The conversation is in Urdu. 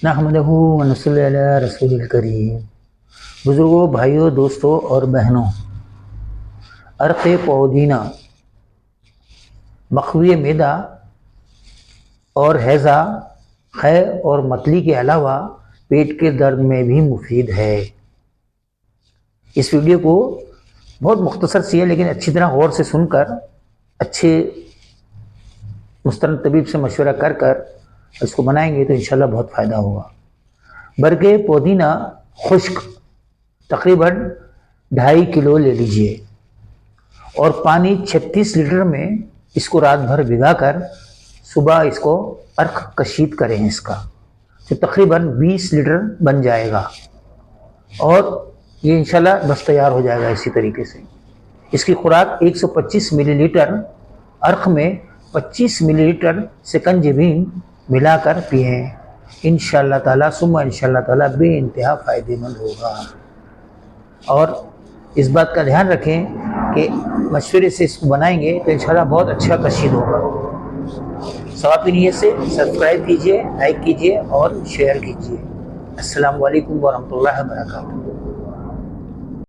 نحمدہ و نصلی علی رسول الکریم۔ بزرگوں، بھائیوں، دوستوں اور بہنوں، عرق پودینہ مخوی معدہ اور ہیضہ، خے اور متلی کے علاوہ پیٹ کے درد میں بھی مفید ہے۔ اس ویڈیو کو بہت مختصر سی ہے، لیکن اچھی طرح غور سے سن کر، اچھے مستند طبیب سے مشورہ کر کر اس کو بنائیں گے تو انشاءاللہ بہت فائدہ ہوگا۔ برگ پودینہ خشک تقریباً 2.5 کلو لے لیجئے اور پانی 36 لیٹر میں اس کو رات بھر بھگا کر صبح اس کو عرق کشید کریں، اس کا جو تقریباً 20 لیٹر بن جائے گا، اور یہ انشاءاللہ بس تیار ہو جائے گا۔ اسی طریقے سے اس کی خوراک 125 ملی لیٹر عرق میں 25 ملی لیٹر سکنجبین ملا کر پئیں، انشاءاللہ تعالیٰ ثم انشاءاللہ تعالیٰ بے انتہا فائدے مند ہوگا۔ اور اس بات کا دھیان رکھیں کہ مشورے سے اس کو بنائیں گے تو انشاءاللہ بہت اچھا کشید ہوگا۔ ثواب کی نیت سے سبسکرائب کیجئے، لائک کیجئے اور شیئر کیجئے۔ السلام علیکم ورحمۃ اللہ وبرکاتہ۔